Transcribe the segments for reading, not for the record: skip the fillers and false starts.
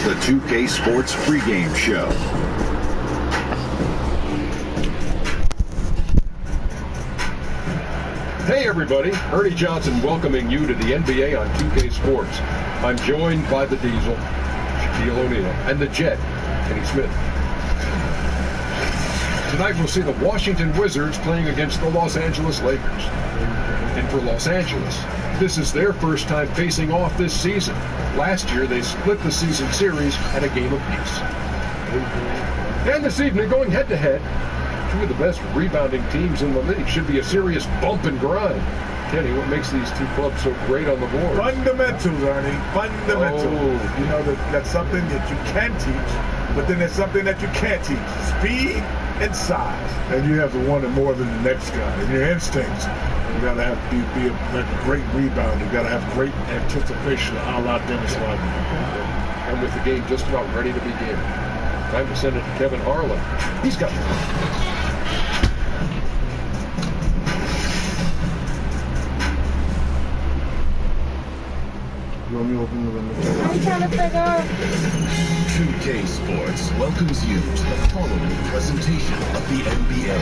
It's the 2K Sports pregame show. Hey everybody, Ernie Johnson welcoming you to the NBA on 2K Sports. I'm joined by the Diesel, Shaquille O'Neal, and the Jet, Kenny Smith. Tonight we'll see the Washington Wizards playing against the Los Angeles Lakers. And for Los Angeles, this is their first time facing off this season. Last year they split the season series at a game apiece. And this evening, going head-to-head, two of the best rebounding teams in the league. Should be a serious bump and grind. Kenny, what makes these two clubs so great on the board? Fundamentals, Ernie. Fundamentals. Oh. You know, that's something that you can teach, but then there's something that you can't teach. Speed and size. And you have to want it more than the next guy. And your instincts. You got to have be a great rebounder. You got to have great anticipation, a la Dennis Rodman. And with the game just about ready to begin, time to send it to Kevin Harlan. He's got I'm trying to figure out. 2K Sports welcomes you to the following presentation of the NBA.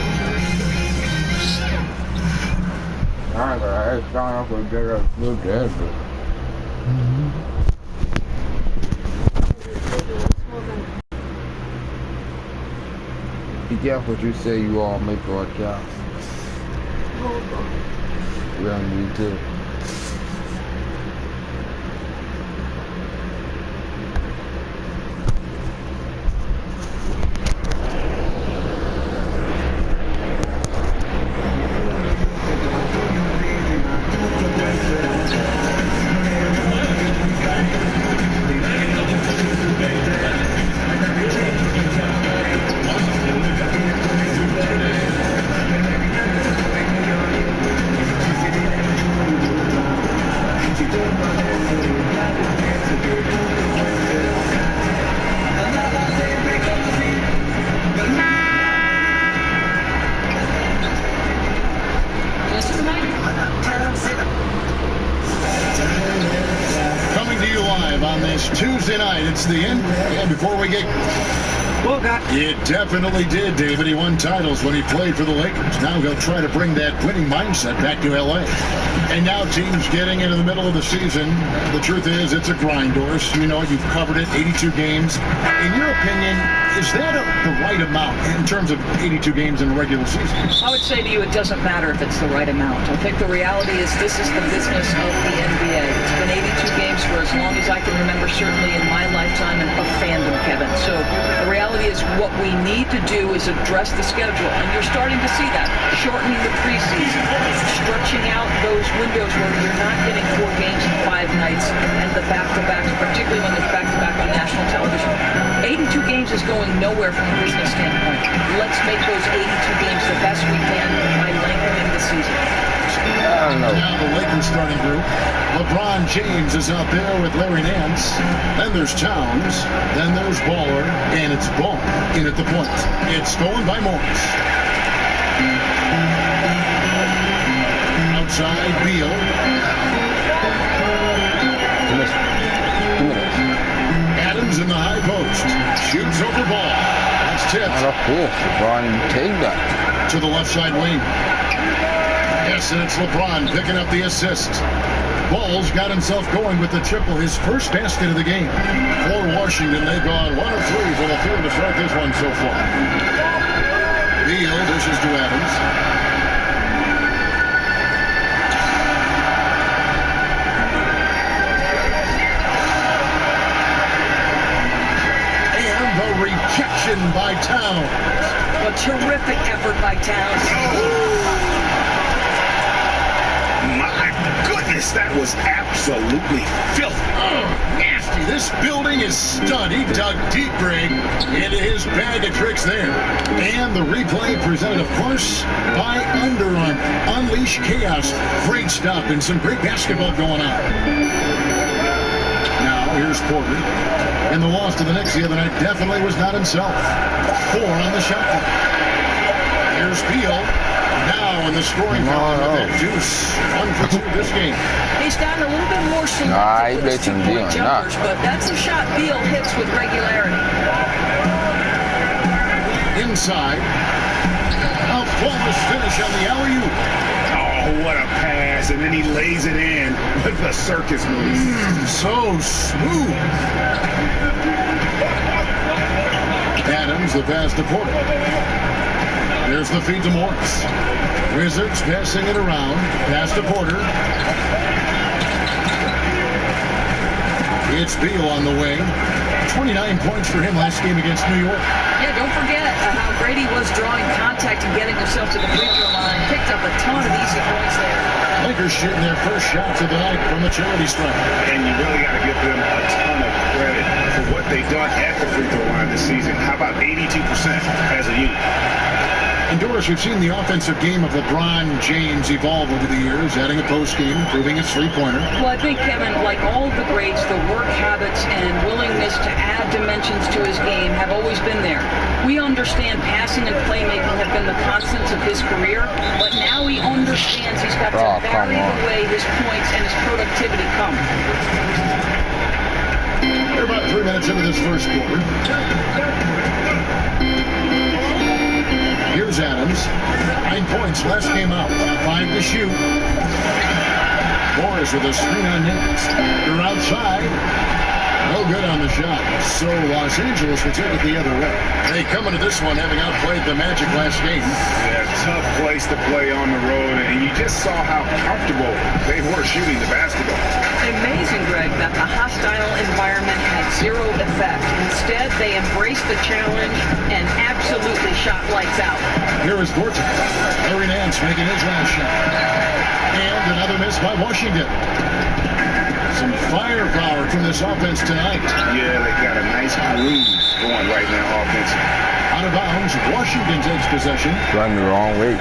Be careful what you say you all make broadcasts. We're on YouTube. Tuesday night, it's the end. And before we get... Well, it definitely did, David. He won titles when he played for the Lakers. Now he'll try to bring that winning mindset back to L.A. And now teams getting into the middle of the season. The truth is, it's a grind, Doris. You know, you've covered it, 82 games. In your opinion, is that the right amount in terms of 82 games in a regular season? I would say to you, it doesn't matter if it's the right amount. I think the reality is this is the business of the NBA. It's been 82 games for as long as I can remember, certainly in my lifetime of fandom, Kevin. So the reality is what we need to do is address the schedule. And you're starting to see that. Shortening the preseason, stretching out those windows where you're not getting 4 games in 5 nights and the back-to-backs, particularly when there's back-to-back on national television. 82 games is going nowhere from a business standpoint. Let's make those 82 games the best we can by lengthening the season. Now the Lakers starting group. LeBron James is out there with Larry Nance. Then there's Towns. Then there's Baller. And it's Ball in at the point. It's stolen by Morris. Outside, Beal. Adams in the high post. Shoots over Ball. That's tipped. Not a force. LeBron take that. To the left side wing. Yes, and it's LeBron picking up the assist. Ball's got himself going with the triple, his first basket of the game. For Washington, they've gone 1 of 3 for the field to start this one so far. Beal dishes to Adams. And the rejection by Towns. A terrific effort by Towns. My goodness, that was absolutely filthy. Nasty. This building is stunned. He dug deep, Greg, into his bag of tricks there. And the replay presented, of course, by Under Armour. Unleash chaos. Great stuff and some great basketball going on. Now, here's Porter. And the loss to the Knicks the other night definitely was not himself. 4 on the shot clock. Here's Beal. Now now in the scoring column with that deuce. 1 for 2 this game. He's gotten a little bit more selective with his two-point jumpers, but that's a shot Beal hits with regularity. Inside. A flawless finish on the alley-oop. Oh, what a pass. And then he lays it in with the circus moves. So smooth. Adams, the pass to Porter. There's the feed to Morris. Wizards passing it around. Pass to Porter. It's Beal on the wing. 29 points for him last game against New York. Yeah, don't forget how great he was drawing contact and getting himself to the free throw line. Picked up a ton of easy points there. Lakers shooting their first shots of the night from a charity stripe. And you really got to give them a ton of credit for what they've done at the free throw line this season. How about 82% as a unit? And Doris, we've seen the offensive game of LeBron James evolve over the years, adding a post game, improving his three-pointer. Well, I think, Kevin, like all of the greats, the work habits and willingness to add dimensions to his game have always been there. We understand passing and playmaking have been the constants of his career, but now he understands he's got to vary the way his points and his productivity come. We're about 3 minutes into this first quarter. Here's Adams. 9 points last game out. 5 to shoot. Morris with a screen on Nix. They're outside. No good on the shot. So Los Angeles will take it the other way. They come into this one having outplayed the Magic last game. Yeah, tough place to play on the road, and you just saw how comfortable they were shooting the basketball. Amazing, Greg, that the hostile environment had zero effect. Instead, they embraced the challenge and absolutely shot lights out. Here is Gortat. Larry Nance making his last shot. And another miss by Washington. Some firepower from this offense tonight. Yeah, they got a nice groove going right now offensively. Out of bounds, Washington takes possession. Run the wrong way.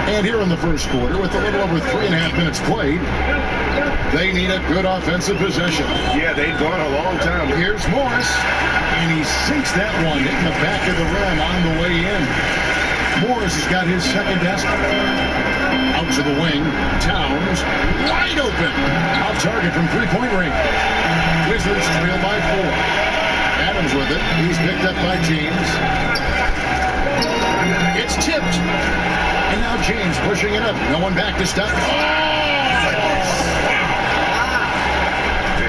And here in the first quarter, with a little over 3.5 minutes played, they need a good offensive possession. Yeah, they've gone a long time. Here's Morris, and he sinks that one in the back of the rim on the way in. Morris has got his second basket. Out to the wing, Towns, wide open. Off target from three-point range. Wizards trail by 4. Adams with it. He's picked up by James. It's tipped. And now James pushing it up. No one back to stop.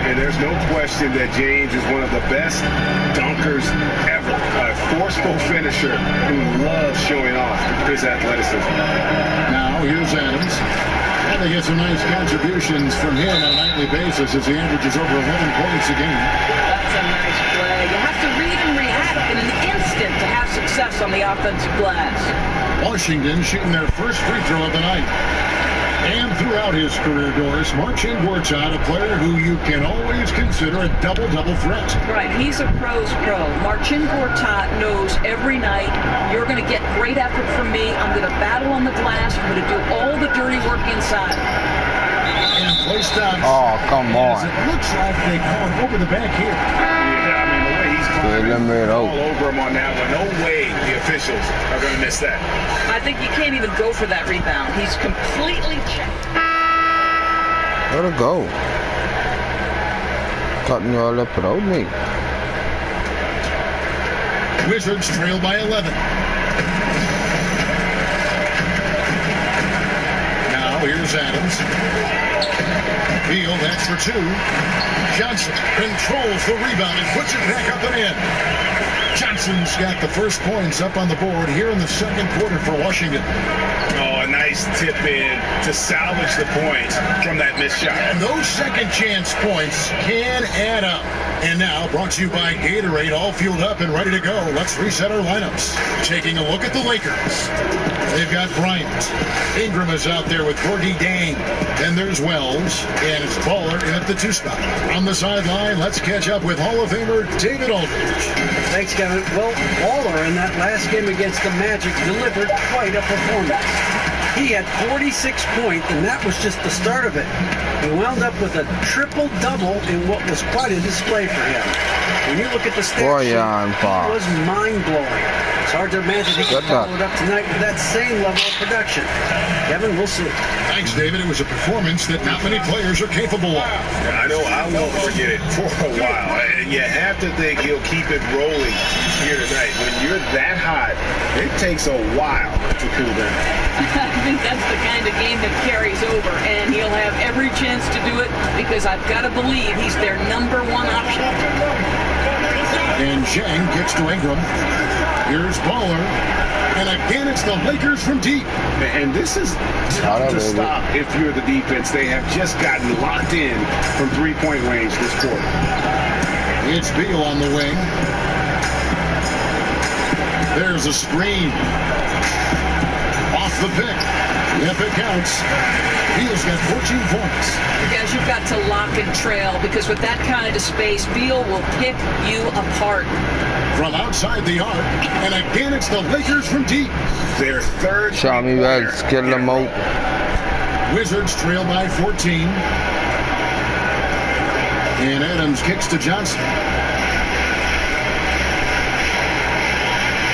And there's no question that James is one of the best dunkers ever. A forceful finisher who loves showing off his athleticism. Now here's Adams. And they get some nice contributions from him on a nightly basis as he averages over 11 points a game. That's a nice play. You have to read and react in an instant to have success on the offensive glass. Washington shooting their first free throw of the night. And throughout his career, Doris, Marcin Gortat, a player who you can always consider a double-double threat. Right, he's a pro's pro. Marcin Gortat knows every night, you're going to get great effort from me. I'm going to battle on the glass. I'm going to do all the dirty work inside. And play stops. Oh, come on. It looks like they call him over the back here. Yeah, I mean, the way he's climbing all over him on that one. No way the officials are going to miss that. I think you can't even go for that rebound. He's completely checked. Let it go. Cutting your lip without me. Wizards trail by 11. Now here's Adams. Beal, that's for 2. Johnson controls the rebound and puts it back up and in. Johnson's got the first points up on the board here in the second quarter for Washington. Oh, a nice tip in to salvage the points from that missed shot. And those second chance points can add up. And now, brought to you by Gatorade, all fueled up and ready to go. Let's reset our lineups. Taking a look at the Lakers. They've got Bryant. Ingram is out there with Gorgie Dang. Then there's Wells. And it's Baller in at the 2 spot. On the sideline, let's catch up with Hall of Famer David Aldridge. Thanks, Kevin. Well, Baller in that last game against the Magic delivered quite a performance. He had 46 points, and that was just the start of it. He wound up with a triple-double in what was quite a display for him. When you look at the stats, it was mind-blowing. It's hard to imagine he can follow it up tonight with that same level of production. Kevin, we'll see. Thanks, David. It was a performance that not many players are capable of. I know I won't forget it for a while. And you have to think he'll keep it rolling here tonight. When you're that hot, it takes a while to cool down. I think that's the kind of game that carries over, and he'll have every chance to do it because I've got to believe he's their #1 option. And Chang gets to Ingram. Here's Baller. And again, it's the Lakers from deep. And this is tough to stop if you're the defense. They have just gotten locked in from three-point range this quarter. It's Beal on the wing. There's a screen. Off the pick. If it counts. Beal's got 14 points. Guys, you've got to lock and trail because with that kind of space, Beal will pick you apart. From outside the arc, and again it's the Lakers from deep. Their third. Show me guys, get them out. Wizards trail by 14. And Adams kicks to Johnson.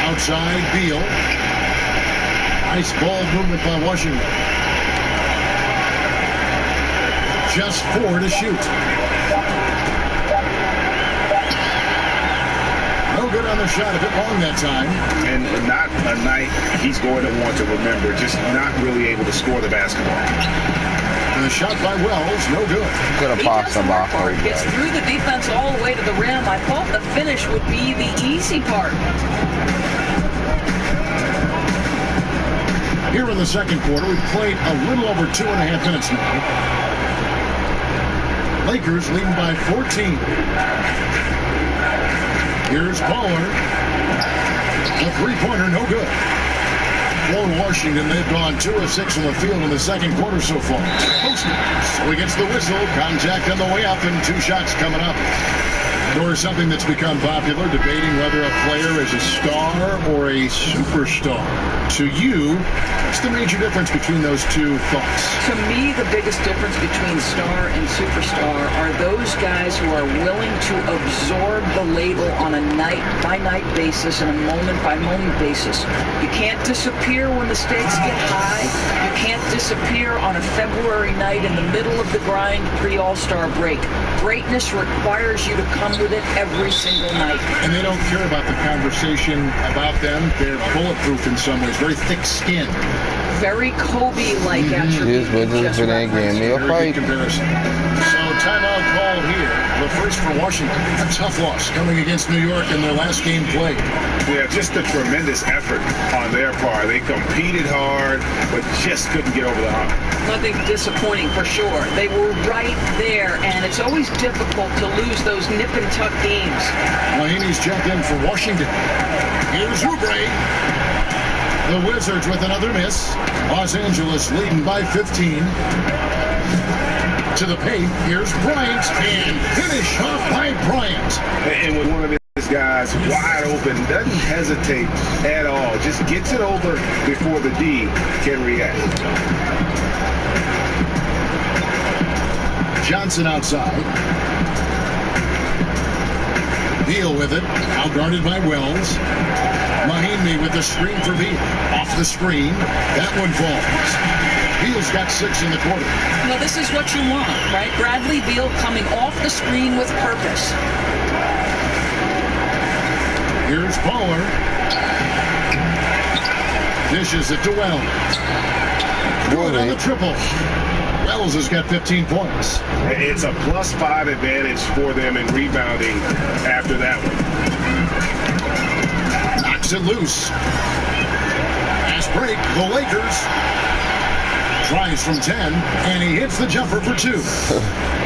Outside Beal. Nice ball movement by Washington. Just 4 to shoot. No good on the shot, a bit long that time. And not a night he's going to want to remember, just not really able to score the basketball. And the shot by Wells, no good. Could have passed him off. Gets through the defense all the way to the rim. I thought the finish would be the easy part. Here in the second quarter, we've played a little over 2.5 minutes now. Lakers leading by 14. Here's Baller. A three-pointer, no good. For Washington, they've gone 2 of 6 from the field in the second quarter so far. So he gets the whistle. Contact on the way up and 2 shots coming up. Or something that's become popular, debating whether a player is a star or a superstar. To you, what's the major difference between those two thoughts? To me, the biggest difference between star and superstar are those guys who are willing to absorb the label on a night-by-night basis and a moment-by-moment basis. You can't disappear when the stakes get high. You can't disappear on a February night in the middle of the grind pre-All-Star break. Greatness requires you to come with it every single night. And they don't care about the conversation about them. They're bulletproof in some ways, very thick-skinned. Very Kobe-like attribute. This for that game. They'll fight. Comparison. So timeout call here. The first for Washington. A tough loss coming against New York in their last game played. Yeah, just a tremendous effort on their part. They competed hard, but just couldn't get over the hump. Nothing disappointing for sure. They were right there, and it's always difficult to lose those nip-and-tuck games. Mahinmi's checked in for Washington. Here's Oubre. The Wizards with another miss. Los Angeles leading by 15. To the paint, here's Bryant, and finish off by Bryant. And with one of his guys wide open, doesn't hesitate at all. Just gets it over before the D can react. Johnson outside. Beal with it, outguarded by Wells. Mahinmi with the screen for Beal. Off the screen, that one falls. Beal's got 6 in the quarter. Well, this is what you want, right? Bradley Beal coming off the screen with purpose. Here's Baller. Dishes it to Wells. Good on the triple. Wells has got 15 points. It's a +5 advantage for them in rebounding after that one. Knocks it loose. Fast break, the Lakers. Tries from 10, and he hits the jumper for 2.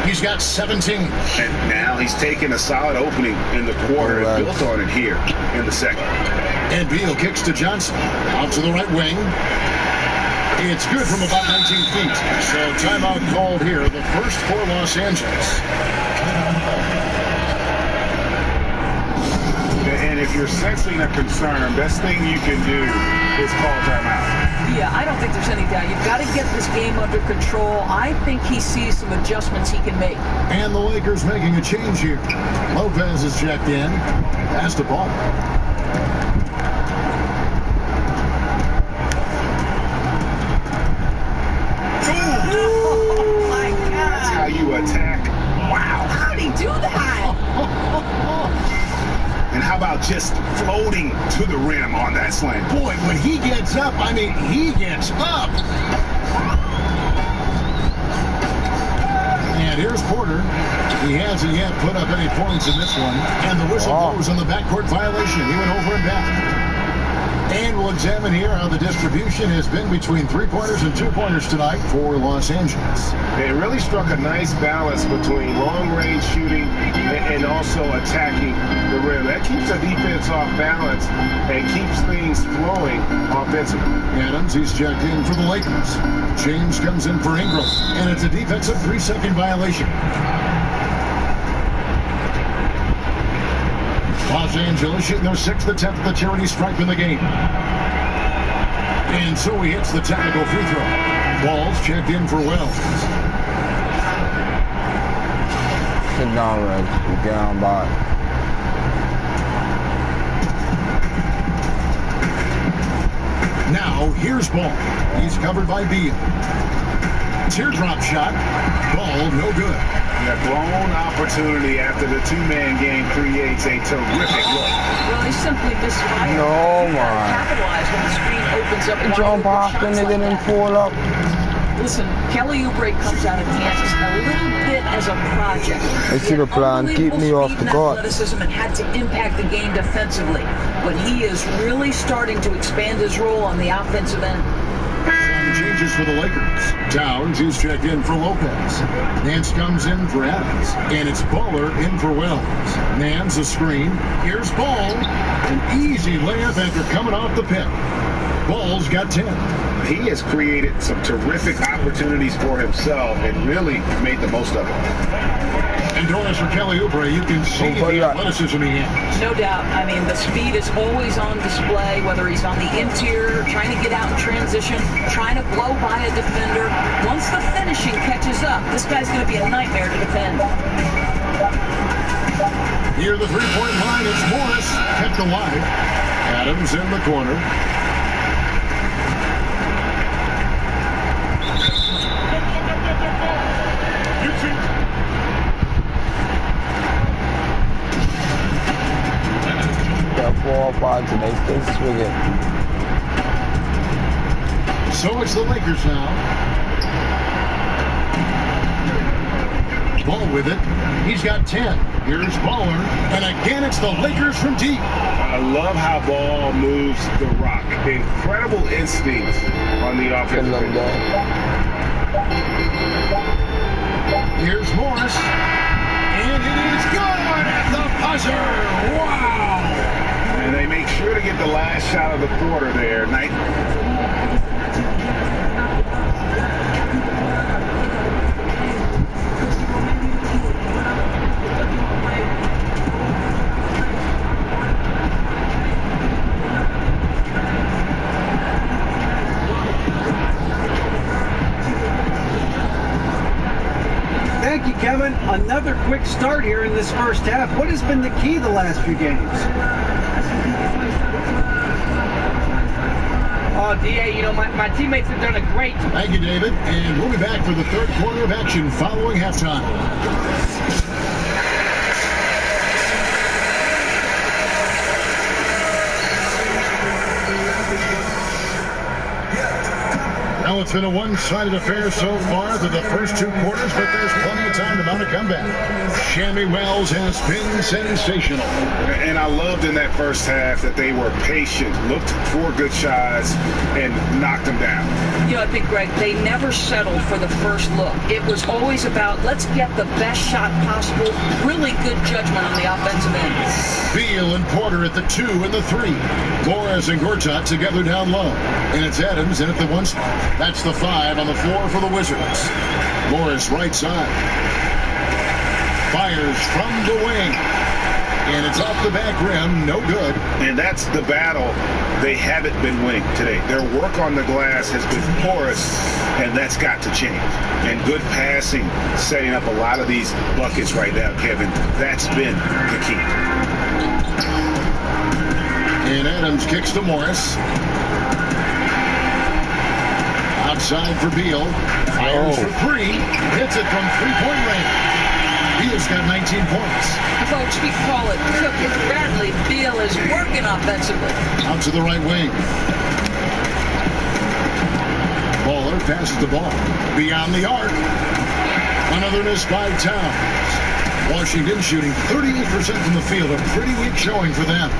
He's got 17. And now he's taken a solid opening in the quarter and built on it here in the second. And Beal kicks to Johnson. Out to the right wing. It's good from about 19 feet. So timeout called here, the first for Los Angeles. And if you're sensing a concern, best thing you can do is call timeout. Yeah, I don't think there's any doubt. You've got to get this game under control. I think he sees some adjustments he can make. And the Lakers making a change here. Lopez is checked in. Pass to Ball. just floating to the rim on that slam. Boy, when he gets up, I mean, he gets up. And here's Porter. He hasn't yet put up any points in this one. And the whistle blows on the backcourt violation. He went over and back. And we'll examine here how the distribution has been between three-pointers and two-pointers tonight for Los Angeles. It really struck a nice balance between long-range shooting and also attacking the rim. That keeps the defense off balance and keeps things flowing offensively. Adams, he's checked in for the Lakers. James comes in for Ingram, and it's a defensive 3-second violation. Los Angeles shooting their 6th attempt at the charity stripe in the game. And so he hits the technical free throw. Ball's checked in for Wells. Sit down, Reg. We'll get on by. Now, here's Ball. He's covered by Beal. Teardrop shot. Ball, no good. A blown opportunity after the two-man game creates a terrific look. Well, he simply misfired. No, man. Capitalize when the screen opens up. And Jump off and they didn't fall up. Listen, Kelly Oubre comes out of Kansas a little bit as a project. I see the plan. Keep me off the court. Athleticism and had to impact the game defensively. But he is really starting to expand his role on the offensive end. Changes for the Lakers. Towns is checked in for Lopez. Nance comes in for Adams. And it's Baller in for Wells. Nance a screen. Here's Ball. An easy layup after coming off the pick. Ball's got 10. He has created some terrific opportunities for himself and really made the most of it. And Doris for Kelly Oubre, you can see the athleticism he has. No doubt. I mean, the speed is always on display, whether he's on the interior, trying to get out in transition, trying to blow by a defender. Once the finishing catches up, this guy's going to be a nightmare to defend. Near the three-point line, it's Morris, kept alive. Adams in the corner. To make this swing. So it's the Lakers now. Ball with it. He's got 10. Here's Baller. And again, it's the Lakers from deep. I love how Ball moves the rock. Incredible instincts on the offensive end. Here's Morris. And it is good at the buzzer. Wow. And they make sure to get the last shot of the quarter there. Thank you, Kevin. Another quick start here in this first half. What has been the key the last few games? Oh, DA, you know, my teammates have done a great job. Thank you, David. And we'll be back for the third quarter of action following halftime. Now it's been a one-sided affair so far through the first two quarters, but there's plenty of time to mount a comeback. Shammy Wells has been sensational. And I loved in that first half that they were patient, looked for good shots, and knocked them down. You know, I think, Greg, they never settled for the first look. It was always about, let's get the best shot possible. Really good judgment on the offensive end. Beal and Porter at the 2 and the 3. Morris and Gortat together down low. And it's Adams in at the 1 spot. That's the 5 on the floor for the Wizards. Morris right side. Fires from the wing. And it's off the back rim. No good. And that's the battle they haven't been winning today. Their work on the glass has been porous, and that's got to change. And good passing, setting up a lot of these buckets right now, Kevin. That's been the key. And Adams kicks to Morris. Outside for Beal. Fires for 3. Hits it from three-point range. Beal's got 19 points. Folks, we call it cooking. Bradley Beal is working offensively. Out to the right wing. Baller passes the ball beyond the arc. Another miss by Towns. Washington shooting 38% from the field. A pretty weak showing for them.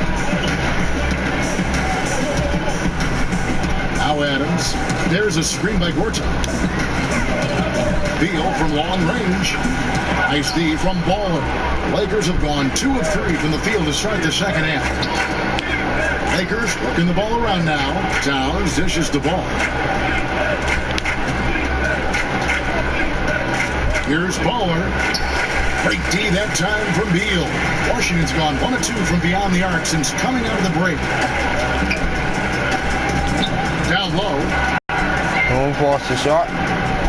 Now Adams. There's a screen by Gorton. Beal from long range. Nice D from Baller. Lakers have gone 2 of 3 from the field to start the second half. Lakers working the ball around now. Towns dishes the ball. Here's Baller. Great D that time from Beal. Washington's gone 1 of 2 from beyond the arc since coming out of the break. Down low. Don't force the shot.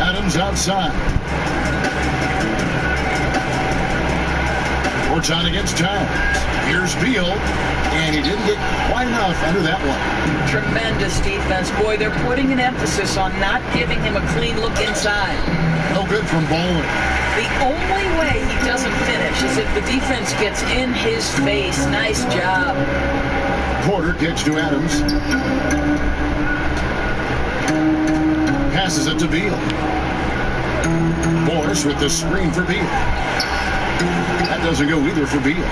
Adams outside. Gorton against Towns. Here's Beal, and he didn't get quite enough under that one. Tremendous defense. Boy, they're putting an emphasis on not giving him a clean look inside. No good from Baller. The only way he doesn't finish is if the defense gets in his face. Nice job. Porter kicks to Adams. Passes it to Beal. Morris with the screen for Beal. That doesn't go either for Beal.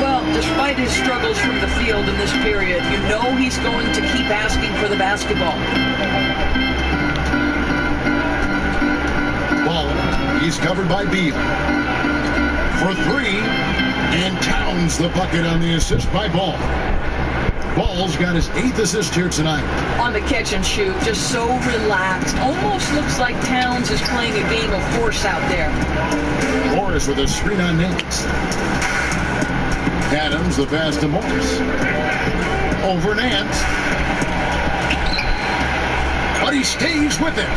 Well, despite his struggles from the field in this period, you know he's going to keep asking for the basketball. Baller, he's covered by Beal. For 3, and Towns the bucket on the assist by Ball. Ball's got his 8th assist here tonight. On the catch and shoot, just so relaxed. Almost looks like Towns is playing a game of force out there. Morris with a screen on Nance. Adams, the pass to Morris. Over Nance. But he stays with it.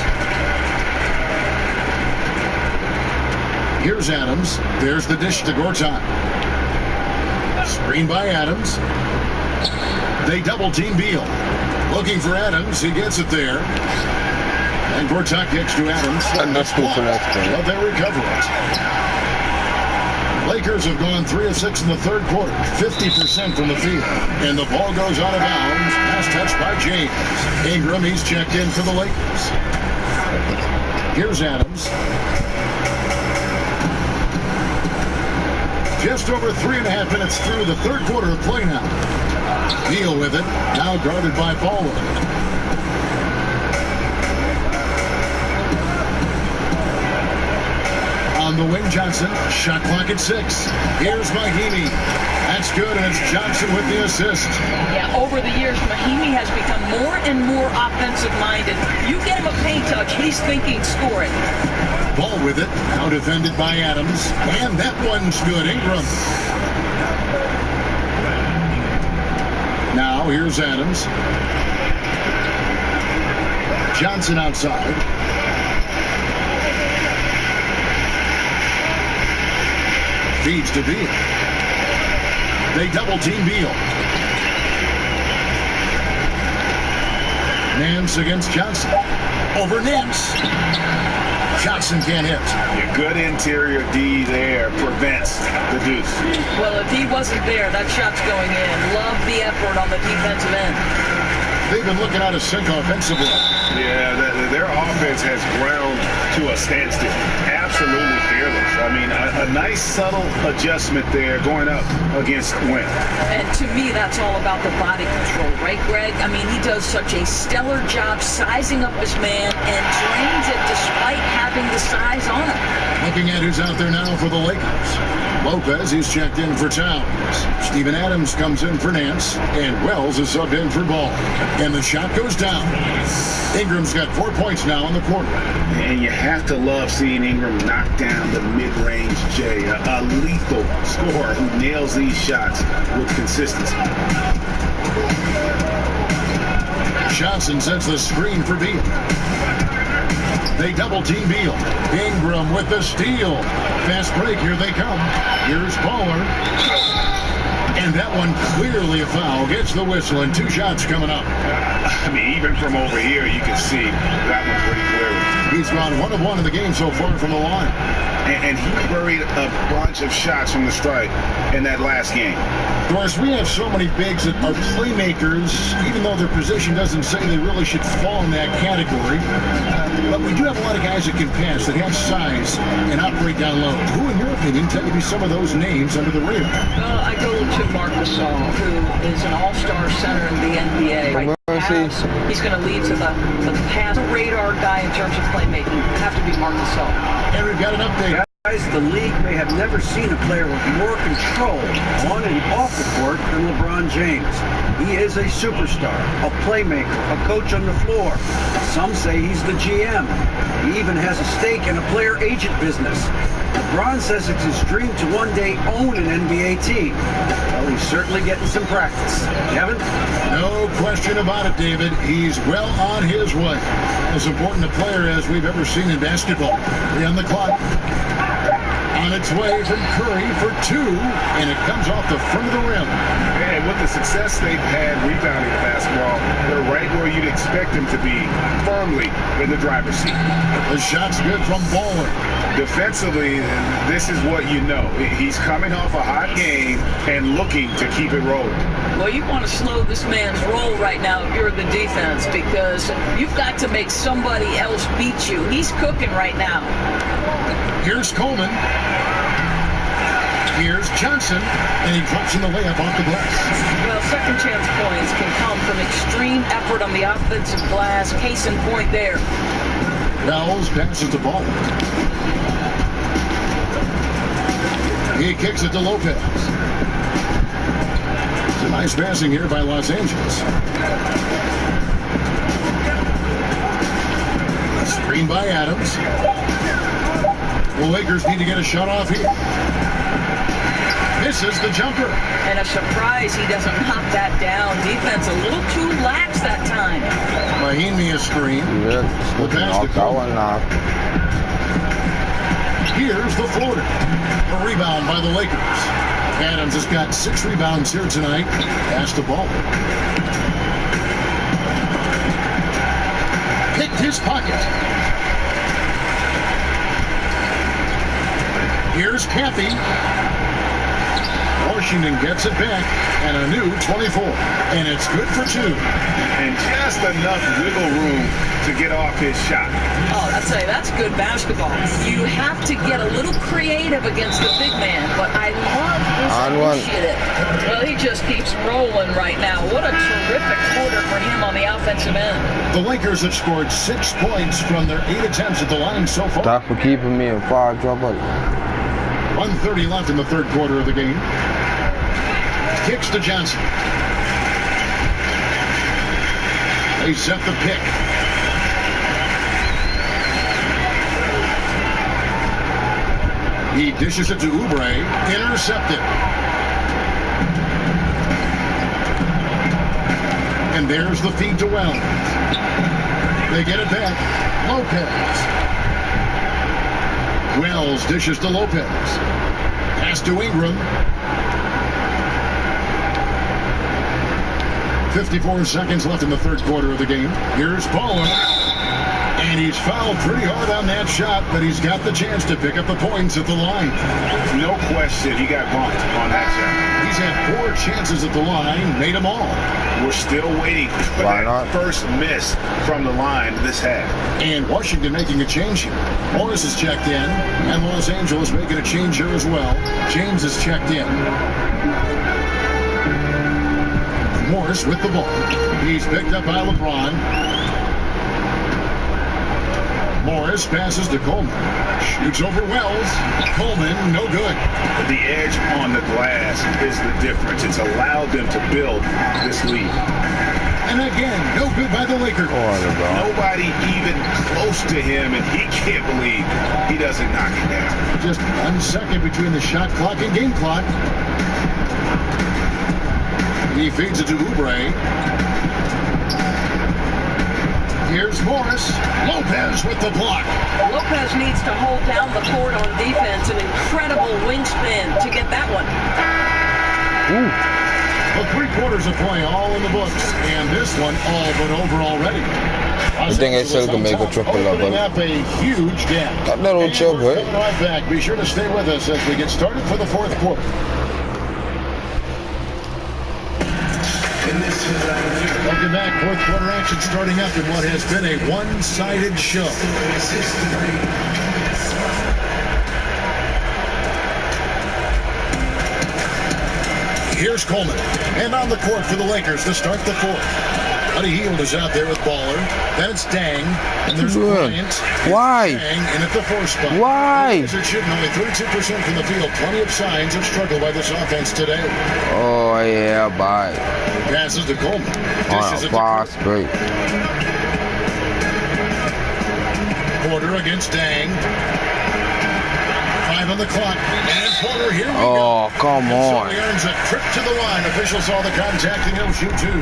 Here's Adams. There's the dish to Gorton. Screen by Adams. They double team Beal. Looking for Adams. He gets it there. And Gorton kicks to Adams. And that's cool for that. But they recover it. Lakers have gone 3 of 6 in the third quarter. 50% from the field. And the ball goes out of bounds. Pass touched by James. Ingram, he's checked in for the Lakers. Here's Adams. Just over 3.5 minutes through the third quarter of play now. Beal with it, now guarded by Baller. On the wing, Johnson, shot clock at 6. Here's Mahimi. That's good, and it's Johnson with the assist. Yeah, over the years, Mahimi has become more and more offensive-minded. You get him a paint touch, he's thinking score it. Ball with it, now defended by Adams, and that one's good. Ingram. Now, here's Adams. Johnson outside. Feeds to Beal. They double team Beal. Nance against Johnson. Over Nance. Johnson can't hit. Your good interior D there prevents the deuce. Well, if he wasn't there, that shot's going in. Love the effort on the defensive end. They've been looking out of sync offensively. Yeah, their offense has ground to a standstill. Absolutely fearless. I mean, a nice subtle adjustment there going up against Wynn. And to me, that's all about the body control, right, Greg? I mean, he does such a stellar job sizing up his man and drains it despite having the size on him. Looking at who's out there now for the Lakers. Lopez, he's checked in for Towns. Steven Adams comes in for Nance, and Wells is subbed in for Ball. And the shot goes down. Ingram's got 4 points now in the quarter. And you have to love seeing Ingram knock down the mid-range J, a lethal scorer who nails these shots with consistency. Johnson sets the screen for Beal. They double team Beal. Ingram with the steal. Fast break, here they come. Here's Baller. And that one clearly a foul. Gets the whistle and 2 shots coming up. I mean, even from over here, you can see that one pretty clearly. He's gone 1 of 1 in the game so far from the line. And he buried a bunch of shots from the stripe in that last game. Of course, we have so many bigs that are playmakers, even though their position doesn't say they really should fall in that category. But we do have a lot of guys that can pass, that have size, and operate down low. Who, in your opinion, tend to be some of those names under the radar? Well, I go to Marc Gasol, who is an all-star center in the NBA. Right. He's going to lead to the pass radar guy in terms of playmaking. Have to be Marc Gasol. And we've got an update. Guys, the league may have never seen a player with more control on and off the court than LeBron James. He is a superstar, a playmaker, a coach on the floor. Some say he's the GM. He even has a stake in a player agent business. LeBron says it's his dream to one day own an NBA team. Well, he's certainly getting some practice. Kevin? No question about it, David. He's well on his way. As important a player as we've ever seen in basketball. 3 on the clock. On its way from Curry for 2, and it comes off the front of the rim. And with the success they've had rebounding the basketball, they're right where you'd expect them to be, firmly in the driver's seat. The shot's good from Bowler. Defensively, this is what you know. He's coming off a hot game and looking to keep it rolling. Well, you want to slow this man's roll right now if you're the defense, because you've got to make somebody else beat you. He's cooking right now. Here's Coleman. Here's Johnson, and he drops in the layup off the glass. Well, second chance points can come from extreme effort on the offensive glass. Case in point there. Wells passes the ball. He kicks it to Lopez. It's a nice passing here by Los Angeles. Screen by Adams. The Lakers need to get a shot off here. Misses the jumper. And a surprise he doesn't knock that down. Defense a little too lax that time. Mahimi a screen. Yeah, The pass to Coleman. Here's the floater. A rebound by the Lakers. Adams has got 6 rebounds here tonight. Pass the ball. Picked his pocket. Here's Kathy. Washington gets it back, and a new 24. And it's good for 2. And just enough wiggle room to get off his shot. Oh, that's good basketball. You have to get a little creative against the big man, but I love his initiative. Well, he just keeps rolling right now. What a terrific quarter for him on the offensive end. The Lakers have scored 6 points from their 8 attempts at the line so far. Stop for keeping me in foul trouble. 1:30 left in the third quarter of the game. Kicks to Johnson. They set the pick. He dishes it to Oubre. Intercepted. And there's the feed to Wells. They get it back. Lopez. Wells dishes to Lopez. Pass to Ingram. 54 seconds left in the third quarter of the game. Here's Bowler. And he's fouled pretty hard on that shot, but he's got the chance to pick up the points at the line. No question, he got bumped on that shot. He's had 4 chances at the line, made them all. We're still waiting for that first miss from the line this half. And Washington making a change here. Morris is checked in, and Los Angeles making a change here as well. James is checked in. Morris with the ball. He's picked up by LeBron. Morris passes to Coleman. Shoots over Wells. Coleman, no good. The edge on the glass is the difference. It's allowed them to build this lead. And again, no good by the Lakers. Nobody even close to him, and he can't believe he doesn't knock it down. Just 1 second between the shot clock and game clock. He feeds it to Oubre. Here's Morris. Lopez with the block. Lopez needs to hold down the court on defense. An incredible wingspan to get that one. Well, 3 quarters of play all in the books, and this one all but over already. I think I still can make a triple opening level. up a huge gap. That little choke, We're right? coming right back. Be sure to stay with us as we get started for the 4th quarter. Welcome back. 4th quarter action starting up in what has been a one-sided show. Here's Coleman. And on the court for the Lakers to start the 4th. Buddy Hield is out there with Baller. Then it's Dang. And there's Bryant. Why? Dang in at the 4 spot. Why? It shooting only 32% from the field. Plenty of signs of struggle by this offense today. Oh, yeah, bye. Passes to Coleman. Dishes it to fast break. Porter against Dang. 5 on the clock. And Porter, here we go. Oh, come on. So he earns a trip to the line. Officials saw the contact and he'll shoot 2.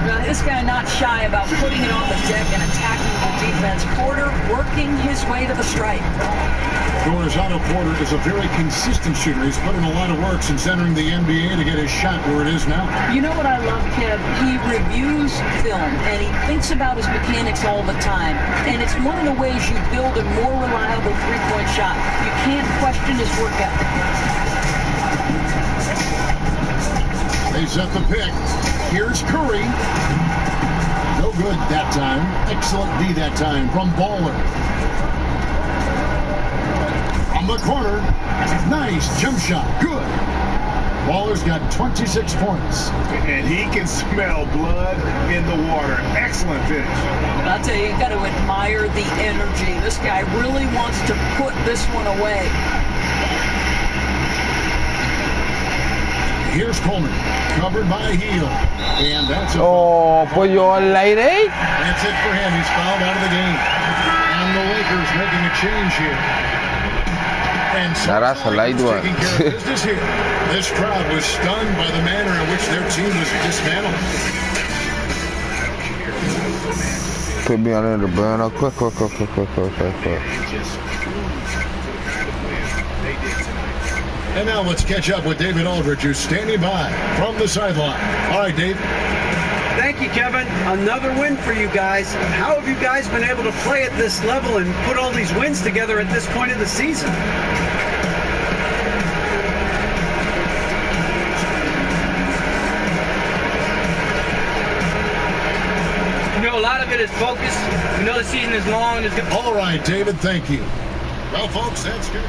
Now, this guy not shy about putting it on the deck and attacking the defense. Porter working his way to the stripe. Otto Porter is a very consistent shooter. He's put in a lot of work since entering the NBA to get his shot where it is now. You know what I love, Kev? He reviews film, and he thinks about his mechanics all the time. And it's one of the ways you build a more reliable three-point shot. You can't question his work ethic. They set the pick. Here's Curry. No good that time. Excellent D that time from Baller. On the corner. Nice jump shot. Good. Baller's got 26 points. And he can smell blood in the water. Excellent finish. I'll tell you, you got to admire the energy. This guy really wants to put this one away. Here's Coleman, covered by Hield, and that's a for your lady. That's it for him. He's fouled out of the game, and the Lakers making a change here. And so now that's a light one. Taking care of business here. This crowd was stunned by the manner in which their team was dismantled. Put me under the burner, quick. And now let's catch up with David Aldridge, who's standing by from the sideline. All right, Dave. Thank you, Kevin. Another win for you guys. How have you guys been able to play at this level and put all these wins together at this point of the season? You know, a lot of it is focus. We know the season is long. All right, David, thank you. Well, folks, that's good.